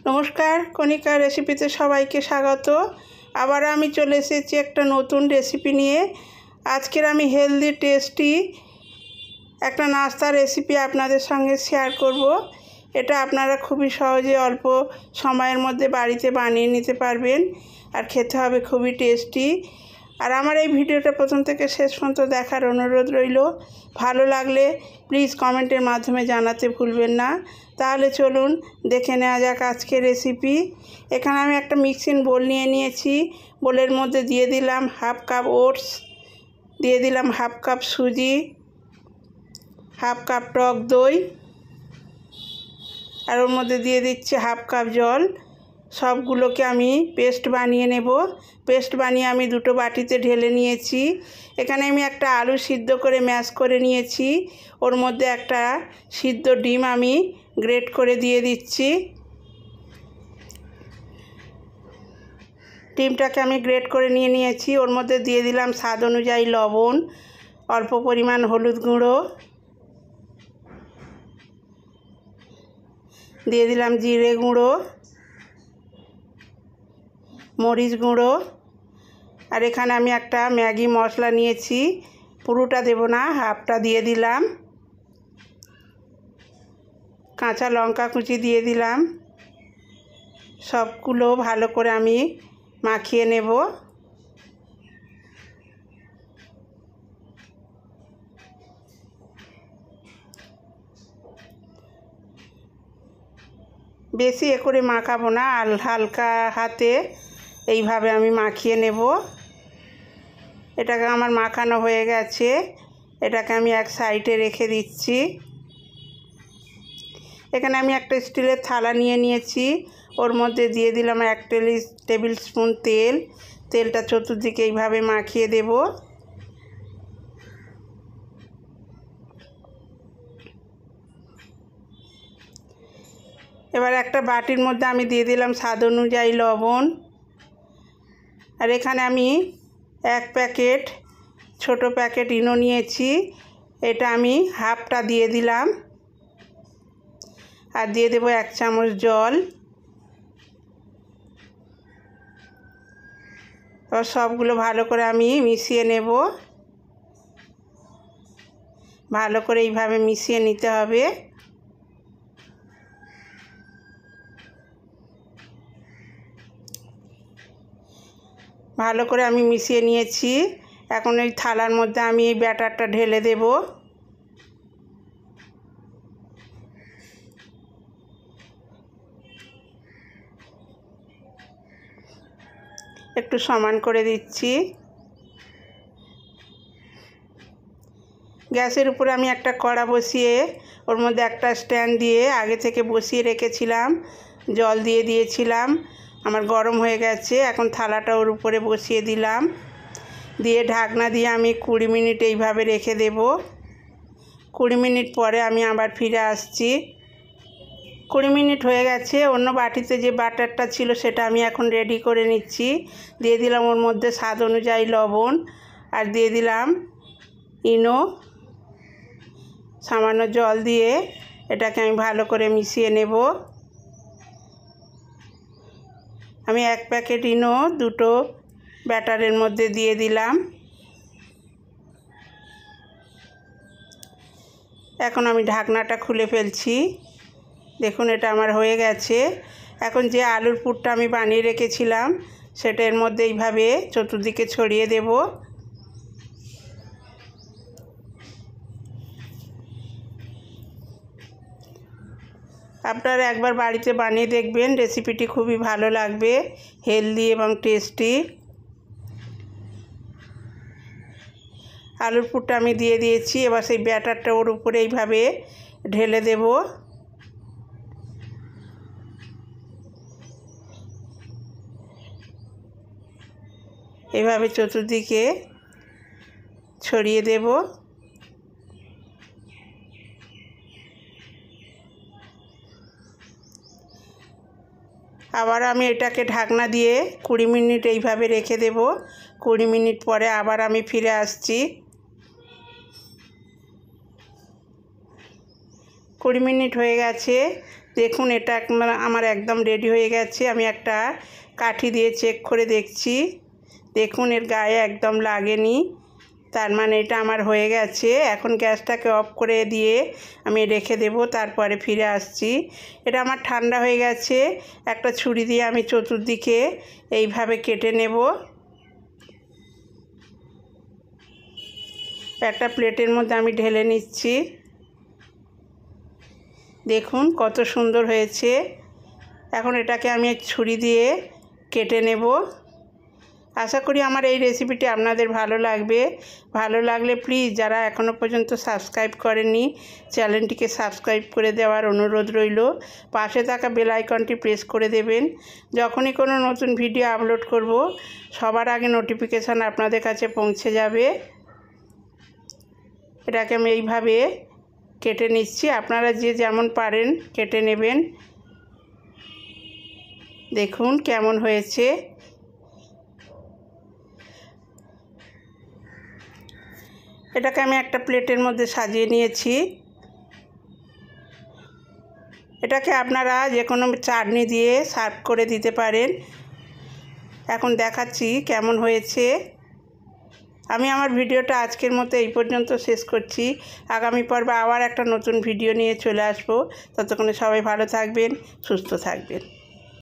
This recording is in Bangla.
নমস্কার, কণিকা রেসিপিতে সবাইকে স্বাগত। আবার আমি চলে এসেছি একটা নতুন রেসিপি নিয়ে। আজকের আমি হেলদি টেস্টি একটা নাস্তা রেসিপি আপনাদের সঙ্গে শেয়ার করব। এটা আপনারা খুবই সহজে অল্প সময়ের মধ্যে বাড়িতে বানিয়ে নিতে পারবেন, আর খেতে হবে খুবই টেস্টি। আর আমার এই ভিডিওটা প্রথম থেকে শেষ পর্যন্ত দেখার অনুরোধ রইল। ভালো লাগলে প্লিজ কমেন্টের মাধ্যমে জানাতে ভুলবেন না। তাহলে চলুন দেখে নেওয়া যাক আজকের রেসিপি। এখানে আমি একটা মিক্সিং বোল নিয়ে নিয়েছি। বোলের মধ্যে দিয়ে দিলাম হাফ কাপ ওটস, দিয়ে দিলাম হাফ কাপ সুজি, হাফ কাপ টক দই, আর ওর মধ্যে দিয়ে দিচ্ছি হাফ কাপ জল। সবগুলোকে আমি পেস্ট বানিয়ে নেব। পেস্ট বানিয়ে আমি দুটো বাটিতে ঢেলে নিয়েছি। এখানে আমি একটা আলু সিদ্ধ করে ম্যাশ করে নিয়েছি। ওর মধ্যে একটা সিদ্ধ ডিম আমি গ্রেট করে দিয়ে দিচ্ছি। ডিমটাকে আমি গ্রেট করে নিয়েছি। ওর মধ্যে দিয়ে দিলাম স্বাদ অনুযায়ী লবণ, অল্প পরিমাণ হলুদ গুঁড়ো, দিয়ে দিলাম জিরে গুঁড়ো, মরিচ গুঁড়ো, আর এখানে আমি একটা ম্যাগি মশলা নিয়েছি। পুরোটা দেব না, হাফটা দিয়ে দিলাম। কাঁচা লঙ্কা কুচি দিয়ে দিলাম। সবগুলো ভালো করে আমি মাখিয়ে নেব। বেশি এ করে মাখাবো না, হালকা হাতে এইভাবে আমি মাখিয়ে নেব। এটাকে আমার মাখানো হয়ে গেছে। এটাকে আমি এক সাইডে রেখে দিচ্ছি। এখানে আমি একটা স্টিলের থালা নিয়ে নিয়েছি। ওর মধ্যে দিয়ে দিলাম 1 টেবিল স্পুন তেল। তেলটা চতুর্দিকে এইভাবে মাখিয়ে দেব। এবার একটা বাটির মধ্যে আমি দিয়ে দিলাম স্বাদ অনুযায়ী লবণ। আর এখানে আমি 1 প্যাকেট ছোট প্যাকেট ইনো নিয়েছি। এটা আমি হাফটা দিয়ে দিলাম, আর দিয়ে দেব 1 চামচ জল। এবার সবগুলো ভালো করে আমি মিশিয়ে নেব। ভালো করে এইভাবে মিশিয়ে নিতে হবে। ভালো করে আমি মিশিয়ে নিয়েছি। এখন এই থালার মধ্যে আমি এই ব্যাটারটা ঢেলে দেব। একটু সমান করে দিচ্ছি। গ্যাসের উপরে আমি একটা কড়া বসিয়ে ওর মধ্যে একটা স্ট্যান্ড দিয়ে আগে থেকে বসিয়ে রেখেছিলাম। জল দিয়ে দিয়েছিলাম, আমার গরম হয়ে গেছে। এখন থালাটা ওর উপরে বসিয়ে দিলাম, দিয়ে ঢাকনা দিয়ে আমি 20 মিনিট এইভাবে রেখে দেব। 20 মিনিট পরে আমি আবার ফিরে আসছি। 20 মিনিট হয়ে গেছে। অন্য বাটিতে যে বাটারটা ছিল সেটা আমি এখন রেডি করে নিচ্ছি। দিয়ে দিলাম ওর মধ্যে স্বাদ অনুযায়ী লবণ, আর দিয়ে দিলাম ইনো। সামান্য জল দিয়ে এটাকে আমি ভালো করে মিশিয়ে নেব। আমি 1 প্যাকেট ইনো দুটো ব্যাটারের মধ্যে দিয়ে দিলাম। এখন আমি ঢাকনাটা খুলে ফেলছি। দেখুন এটা আমার হয়ে গেছে। এখন যে আলুর পুরটা আমি বানিয়ে রেখেছিলাম সেটা এর মধ্যে এইভাবে চতুর্দিকে ছড়িয়ে দেব। আপনারা একবার বাড়িতে বানিয়ে দেখবেন, রেসিপিটি খুবই ভালো লাগবে, হেলদি এবং টেস্টি। আলুর পুরটা আমি দিয়ে দিয়েছি। এবার সেই ব্যাটারটা ওর উপরে এইভাবে ঢেলে দেব। এভাবে চতুর্দিকে ছড়িয়ে দেব। আবার আমি এটাকে ঢাকনা দিয়ে 20 মিনিট এইভাবে রেখে দেব। 20 মিনিট পরে আবার আমি ফিরে আসছি। 20 মিনিট হয়ে গেছে। দেখুন এটা আমার একদম রেডি হয়ে গেছে। আমি একটা কাঠি দিয়ে চেক করে দেখছি, দেখুন এর গায়ে একদম লাগেনি, তার মানে এটা আমার হয়ে গেছে। এখন গ্যাসটাকে অফ করে দিয়ে আমি রেখে দেব, তারপরে ফিরে আসছি। এটা আমার ঠান্ডা হয়ে গেছে। একটা ছুরি দিয়ে আমি চতুর্দিকে এইভাবে কেটে নেব। একটা প্লেটের মধ্যে আমি ঢেলে নিচ্ছি। দেখুন কত সুন্দর হয়েছে। এখন এটাকে আমি ছুরি দিয়ে কেটে নেব। আশা করি আমার এই রেসিপিটি আপনাদের ভালো লাগবে। ভালো লাগলে প্লিজ যারা এখনও পর্যন্ত সাবস্ক্রাইব করেননি চ্যানেলটিকে সাবস্ক্রাইব করে দেওয়ার অনুরোধ রইল। পাশে থাকা বেল আইকনটি প্রেস করে দেবেন। যখনই কোনো নতুন ভিডিও আপলোড করব সবার আগে নোটিফিকেশান আপনাদের কাছে পৌঁছে যাবে। এটাকে আমি এইভাবে কেটে নিচ্ছি, আপনারা যে যেমন পারেন কেটে নেবেন। দেখুন কেমন হয়েছে। এটাকে আমি একটা প্লেটের মধ্যে সাজিয়ে নিয়েছি। এটাকে আপনারা যে কোনো চাটনি দিয়ে সার্ভ করে দিতে পারেন। এখন দেখাচ্ছি কেমন হয়েছে। আমি আমার ভিডিওটা আজকের মতো এই পর্যন্ত শেষ করছি। আগামী পর্বে আবার একটা নতুন ভিডিও নিয়ে চলে আসবো। ততক্ষণে সবাই ভালো থাকবেন, সুস্থ থাকবেন।